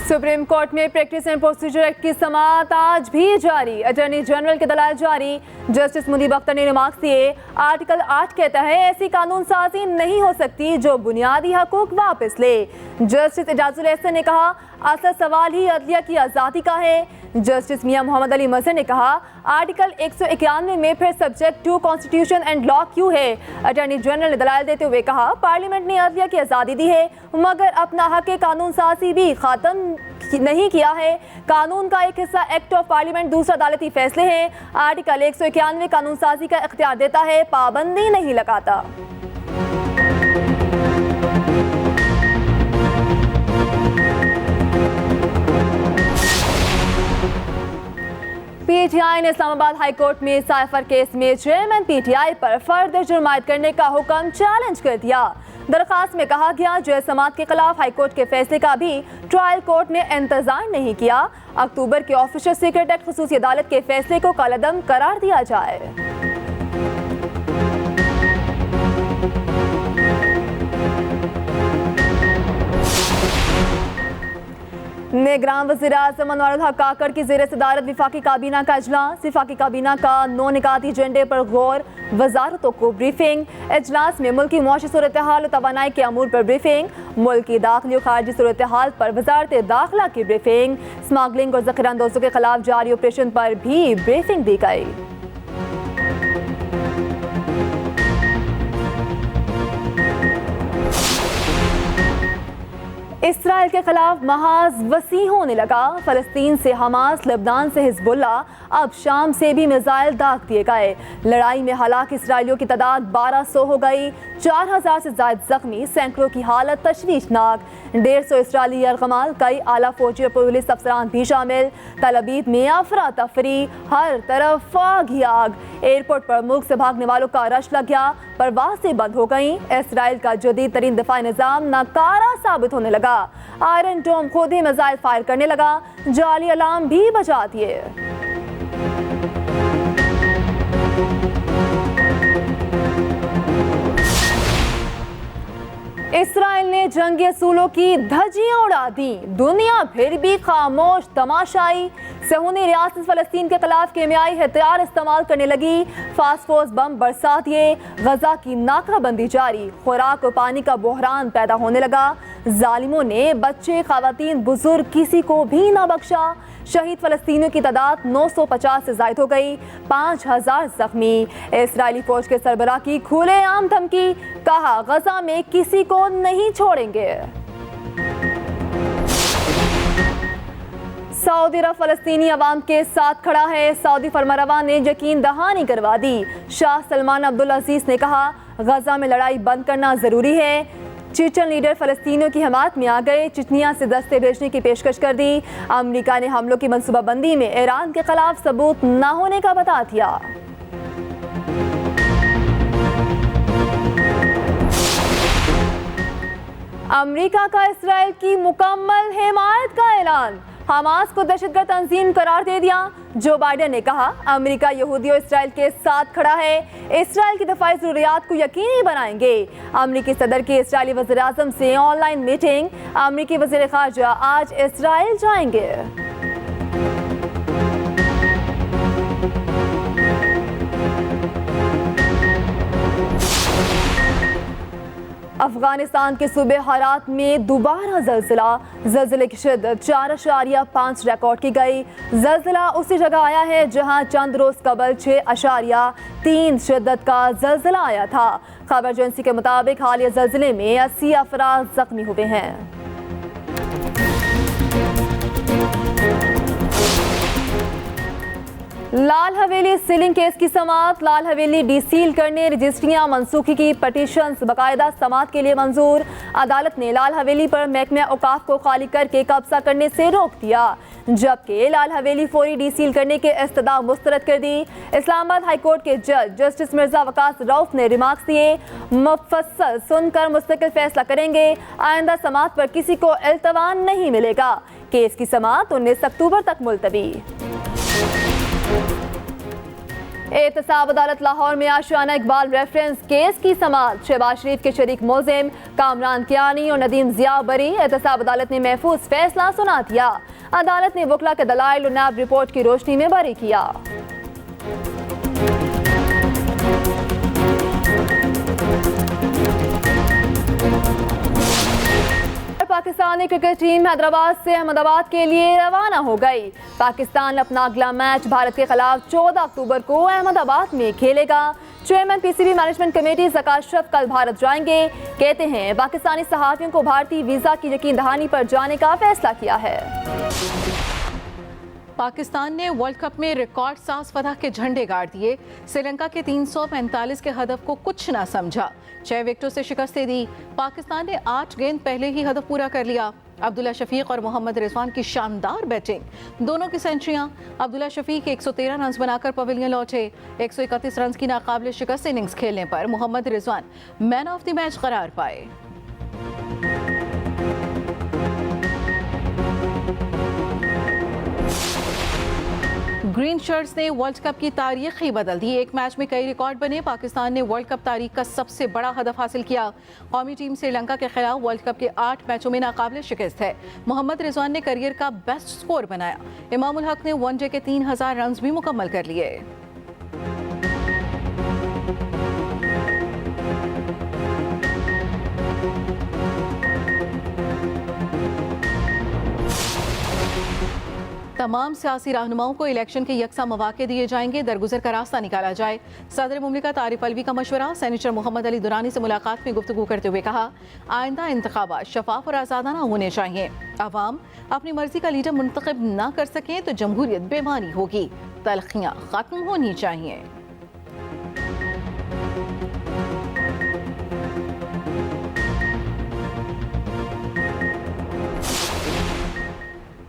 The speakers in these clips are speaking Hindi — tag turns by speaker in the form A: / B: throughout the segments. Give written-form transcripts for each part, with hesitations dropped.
A: सुप्रीम कोर्ट में प्रैक्टिस एंड प्रोसीजर एक्ट की समाअत आज भी जारी। अटॉर्नी जनरल के दलाल जारी। जस्टिस मुनीब अख्तर ने रिमार्क्स दिए। आर्टिकल 8 कहता है ऐसी कानून साजी नहीं हो सकती जो बुनियादी हकूक वापस ले। जस्टिस एजाजुल एहसन ने कहा असल सवाल ही अदलिया की आज़ादी का है। जस्टिस मियां मोहम्मद अली मजहर ने कहा आर्टिकल 191 में फिर subject to constitution and law क्यों है। अटॉर्नी जनरल ने दलाल देते हुए कहा पार्लियामेंट ने अदलिया की आज़ादी दी है मगर अपना हक कानून साजी भी ख़त्म नहीं किया है। कानून का एक हिस्सा एक्ट ऑफ पार्लियामेंट दूसरा अदालती फैसले हैं। आर्टिकल 191 कानून साजी का इख्तियार देता है, पाबंदी नहीं लगाता। पीटीआई ने इस्लामाबाद हाई कोर्ट में साइफर केस में चेयरमैन पीटीआई पर फर्द जुर्म आयद करने का हुक्म चैलेंज कर दिया। दरखास्त में कहा गया जय समात के खिलाफ हाई कोर्ट के फैसले का भी ट्रायल कोर्ट ने इंतजार नहीं किया। अक्टूबर के ऑफिशियल सीक्रेट एक्ट खुसूसी अदालत के फैसले को कलअदम करार दिया जाए। निगरान वज़ीर आज़म अनवारुल हक काकड़ की ज़ेर सदारत विफाकी काबीना का इजलास। विफाकी काबीना का 9 निकाती एजेंडे पर गौर, वजारतों को ब्रीफिंग। इजलास में मुल्क की मुआशी सूरत हाल और तवानाई के अमूर पर ब्रीफिंग। मुल्क की दाखिली और खारजी सूरत हाल पर वजारत दाखिला की ब्रीफिंग। स्मगलिंग और ज़ख़ीरा अंदोज़ों के खिलाफ जारी ऑपरेशन पर भी ब्रीफिंग दी गई। इसराइल के खिलाफ महाज वसी होने लगा। फ़लस्तीन से हमास, लेबनान से हिजबुल्ला, अब शाम से भी मिसाइल दाग दिए गए। लड़ाई में हलाक इसराइलियों की तादाद 1200 हो गई। 4000 से ज़ायद जख्मी, सैकड़ों की हालत तशवीशनाक। 150 इसराइली यरगमाल, कई आला फौजी और पुलिस अफसरान भी शामिल। तल अबीब में अफरा तफरी, हर तरफ आग ही आग। एयरपोर्ट पर मुल्क से भागने वालों का रश लग गया, परवाज़ें बंद हो गईं। इसराइल का जदीद तरीन दिफाई निज़ाम नाकारा साबित होने लगा। आयरन डोम खुद ही मिसाइल फायर करने लगा, जाली अलार्म भी बजा दिए। इसराइल ने जंगी असूलों की धज्जियां उड़ा दी, दुनिया फिर भी खामोश तमाशाई। सहूनी रियासत फ़लस्तीन के खिलाफ कीमियाई हथियार इस्तेमाल करने लगी, फास्फोरस बम बरसा दिए। गजा की नाकाबंदी जारी, खुराक और पानी का बहरान पैदा होने लगा। जालिमों ने बच्चे, खवातीन, बुजुर्ग किसी को भी ना बख्शा। शहीद फ़लस्तीनियों की तादाद 950 से ज़ायद हो गई, 5000 जख्मी। इस्राएली फौज के सरबराह की खुलेआम धमकी, कहा गजा में किसी को नहीं छोड़ेंगे। सऊदी अरब फ़लस्तीनी अवाम के साथ खड़ा है, सऊदी फरमारवा ने यकीन दहानी करवा दी। शाह सलमान अब्दुल अजीज ने कहा गजा में लड़ाई बंद करना ज़रूरी है। चीचन लीडर फ़लस्तीनियों की हिमायत में आ गए, चिचनिया से दस्ते भेजने की पेशकश कर दी। अमेरिका ने हमलों की मनसूबाबंदी में ईरान के खिलाफ सबूत न होने का बता दिया। अमेरिका का इसराइल की मुकम्मल हिमायत का ऐलान, हमास को दहशतगर्द तंजीम करार दे दिया। जो बाइडेन ने कहा अमेरिका यहूदी और इसराइल के साथ खड़ा है, इसराइल की दफाई ज़रूरियात को यकीनी बनाएंगे। अमेरिकी सदर की इसराइली वज़ीर आज़म से ऑनलाइन मीटिंग, अमेरिकी वज़ीर ख़ारजा आज इसराइल जाएंगे। अफगानिस्तान के सूबे हरात में दोबारा ज़लज़ले की शिद्दत 4.5 रिकॉर्ड की गई। ज़लज़ला उसी जगह आया है जहां चंद रोज़ कबल 6.3 शिद्दत का ज़लज़ला आया था। खबर एजेंसी के मुताबिक हालिया ज़लज़ले में 80 अफराद जख्मी हुए हैं। लाल हवेली सीलिंग केस की समाअत, लाल हवेली डीसील करने, रजिस्ट्रियां मनसूखी की पटिशंस बाकायदा समाअत के लिए मंजूर। अदालत ने लाल हवेली पर महकमा औकाफ को खाली करके कब्जा करने से रोक दिया, जबकि लाल हवेली फौरी डीसील करने के इस्तदा मुस्तरद कर दी। इस्लामाबाद हाई कोर्ट के जज जस्टिस मिर्जा वकास रऊफ ने रिमार्क्स दिए, मुफस्सल सुनकर मुस्तकिल फैसला करेंगे। आइंदा समाअत पर किसी को इल्तवा नहीं मिलेगा। केस की समाअत 19 अक्टूबर तक मुलतवी। एहतसाब अदालत लाहौर में आशियाना इकबाल रेफरेंस केस की समाअत। शहबाज शरीफ के शरीक मुलजिम कामरान कियानी और नदीम जिया बरी। एहतसाब अदालत ने महफूज फैसला सुना दिया। अदालत ने वकला के दलाइल और नैब रिपोर्ट की रोशनी में बरी किया। पाकिस्तानी क्रिकेट टीम हैदराबाद से अहमदाबाद के लिए रवाना हो गई। पाकिस्तान अपना अगला मैच भारत के खिलाफ 14 अक्टूबर को अहमदाबाद में खेलेगा। Chairman PCB management committee Zaka Ashraf कल भारत जाएंगे। कहते हैं पाकिस्तानी सहाफ़ियों को भारतीय वीज़ा की यकीन दहानी पर जाने का फैसला किया है।
B: पाकिस्तान ने वर्ल्ड कप में रिकॉर्ड साज फतह के झंडे गाड़ दिए। श्रीलंका के 345 के हदफ को कुछ ना समझा, 6 विकेटों से शिकस्त दी। पाकिस्तान ने 8 गेंद पहले ही हदफ पूरा कर लिया। अब्दुल्ला शफीक और मोहम्मद रिजवान की शानदार बैटिंग, दोनों की सेंचुरियां। अब्दुल्ला शफीक 113 रन बनाकर पवेलियन लौटे। 131 रन की नाकाबिले शिकस्त इनिंग्स खेलने पर Mohammad Rizwan man of the match करार पाए। ग्रीन शर्ट्स ने वर्ल्ड कप की तारीख ही बदल दी। एक मैच में कई रिकॉर्ड बने। पाकिस्तान ने वर्ल्ड कप तारीख का सबसे बड़ा हदफ हासिल किया। कौमी टीम श्रीलंका के खिलाफ वर्ल्ड कप के 8 मैचों में नाकाबिले शिकस्त है। मोहम्मद रिजवान ने करियर का बेस्ट स्कोर बनाया। इमामुल हक ने वनडे के 3000 रन भी मुकम्मल कर लिए। तमाम सियासी रहनुमाओं को इलेक्शन के यकसा मौके दिए जाएंगे, दरगुजर का रास्ता निकाला जाए। सदर मुमलिकत आरिफ अलवी का मशवरा। सेनेटर मोहम्मद अली दुरानी से मुलाकात में गुफ्तगू करते हुए कहा, आइंदा इंतखाबात शफाफ और आज़ादाना होने चाहिए। अवाम अपनी मर्जी का लीडर मुंतखब ना कर सकें तो जमहूरियत बेमानी होगी। तलखियाँ खत्म होनी चाहिए।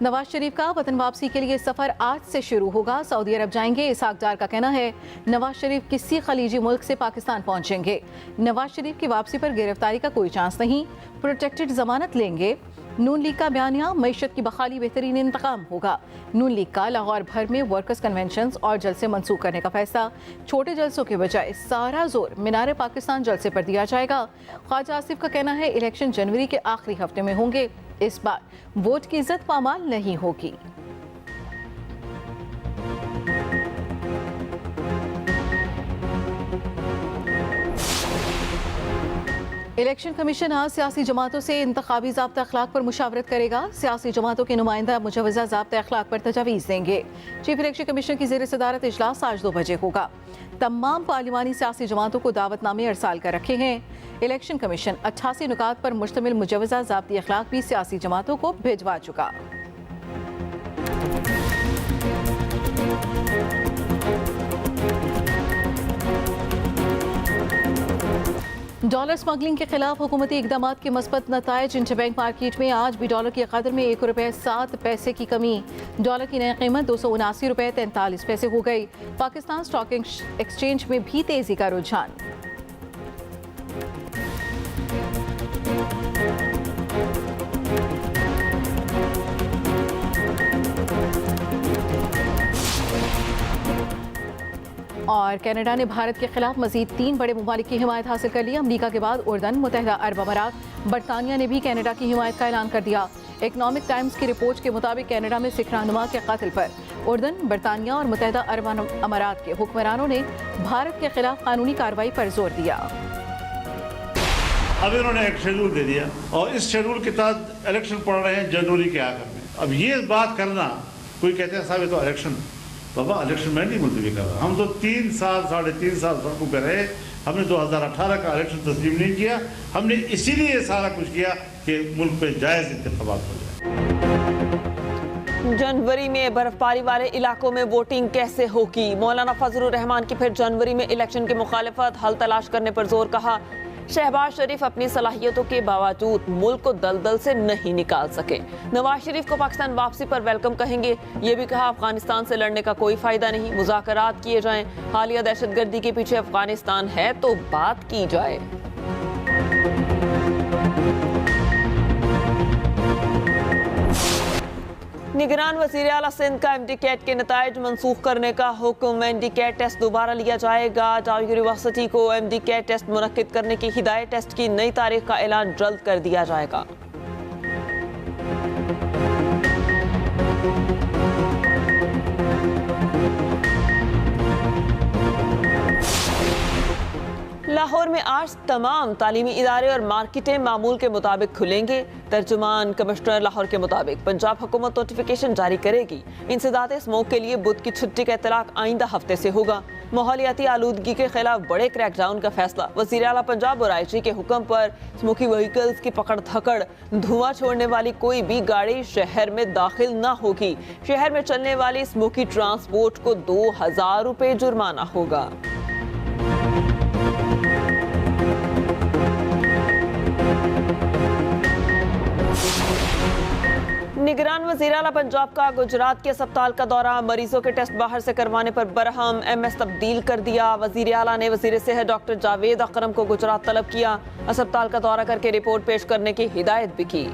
B: नवाज शरीफ का वतन वापसी के लिए सफर आज से शुरू होगा। सऊदी अरब जाएंगे। इसहाक डार का कहना है नवाज शरीफ किसी खलीजी मुल्क से पाकिस्तान पहुंचेंगे। नवाज शरीफ की वापसी पर गिरफ्तारी का कोई चांस नहीं, प्रोटेक्टेड जमानत लेंगे। नून लीग का बयानिया, मईशत की बहाली बेहतरीन इंतकाम होगा। नून लीग का लाहौर भर में वर्कर्स कन्वेंशन और जलसे मंसूख करने का फैसला। छोटे जलसों के बजाय सारा जोर मीनार पाकिस्तान जलसे पर दिया जाएगा। ख्वाजा आसिफ का कहना है इलेक्शन जनवरी के आखिरी हफ्ते में होंगे। इस बार वोट की इज्जत पामाल नहीं होगी। इलेक्शन कमीशन आज सियासी जमातों से इंतखाबी ज़ाब्ता अखलाक पर मुशावरत करेगा। सियासी जमातों के नुमाइंदा मुजवज़ा ज़ाब्ता अखलाक पर तजावीज़ देंगे। चीफ इलेक्शन कमीशन की ज़ेर सदारत इजलास आज 2 बजे होगा। तमाम पार्लिमानी सियासी जमातों को दावतनामे अरसाल कर रखे हैं। इलेक्शन कमीशन 88 नुकात पर मुश्तमिल मुजवज़ा ज़ाब्ती अखलाक भी सियासी जमातों को भिजवा चुका। डॉलर स्मगलिंग के खिलाफ हुकूमती इकदाम के मस्बत नताइज। इंटरबैंक मार्केट में आज भी डॉलर की कदर में 1 रुपये 7 पैसे की कमी। डॉलर की नई कीमत 279 रुपये 43 पैसे हो गई। पाकिस्तान स्टॉक एक्सचेंज में भी तेजी का रुझान। और कनाडा ने भारत के खिलाफ मजीद 3 बड़े ममालिक की हिमायत हासिल कर ली। अमरीका के बाद उर्दन, मुत्तहिदा अरब अमारात, बरतानिया ने भी कनाडा की हिमायत का ऐलान कर दिया। इकनॉमिक टाइम्स की रिपोर्ट के मुताबिक कनाडा में सिख रहनुमा के कत्ल पर उर्दन, बरतानिया और मुत्तहिदा अरब अमारात के हुक्मरानों ने भारत के खिलाफ कानूनी कार्रवाई पर जोर दिया।
C: अब इन्होंने एक शेड्यूल दे दिया और इस शेड्यूल के तहत इलेक्शन पड़ रहे हैं जनवरी के आखिर में। अब ये बात करना, कोई कहते हैं साहब ये तो इलेक्शन, बाबा इलेक्शन मैं नहीं मुलतवी कर रहा। हम तो 3 साल 3.5 साल सड़कों पर रहे। हमने 2018 का इलेक्शन तस्लीम नहीं किया। हमने इसीलिए सारा कुछ किया कि मुल्क पे जायज़ इंतखाबात हो जाए।
D: जनवरी में बर्फबारी वाले इलाकों में वोटिंग कैसे होगी? मौलाना फजलुर रहमान की फिर जनवरी में इलेक्शन की मुखालिफत, हल तलाश करने पर जोर। कहा शहबाज शरीफ अपनी सलाहियतों के बावजूद मुल्क को दलदल से नहीं निकाल सके। नवाज शरीफ को पाकिस्तान वापसी पर वेलकम कहेंगे। ये भी कहा अफगानिस्तान से लड़ने का कोई फायदा नहीं, मुज़ाकरात किए जाएं। हालिया दहशतगर्दी के पीछे अफगानिस्तान है तो बात की जाए। निगरान वज़ीर आला सिंध का MD कैट के नताइज मनसूख करने का हुक्म। MD कैट टेस्ट दोबारा लिया जाएगा। जाओ यूनिवर्सिटी को MD कैट टेस्ट मुनक्किद करने की हिदायत। टेस्ट की नई तारीख का ऐलान जल्द कर दिया जाएगा। लाहौर में आज तमाम तालीमी इदारे और मार्केटें मामूल के मुताबिक खुलेंगे। तर्जुमान कमिश्नर लाहौर के मुताबिक पंजाब हुकूमत नोटिफिकेशन जारी करेगी। इंसदाद स्मोक के लिए बुध की छुट्टी का इतलाक आइंदा हफ्ते से होगा। माहौलियाती आलूदगी के खिलाफ बड़े क्रैकडाउन का फैसला। वज़ीर आला पंजाब और IG के हुक्म पर स्मोकी व्हीकल्स की पकड़ धकड़। धुआं छोड़ने वाली कोई भी गाड़ी शहर में दाखिल न होगी। शहर में चलने वाली स्मोकी ट्रांसपोर्ट को 2000 रुपये जुर्माना होगा। निगरान वज़ीर आला पंजाब का गुजरात के अस्पताल का दौरा। मरीजों के टेस्ट बाहर से करवाने पर बरहम। MS तब्दील कर दिया। वज़ीर आला ने वज़ीर सेहत डॉक्टर जावेद अकरम को गुजरात तलब किया। अस्पताल का दौरा करके रिपोर्ट पेश करने की हिदायत भी की।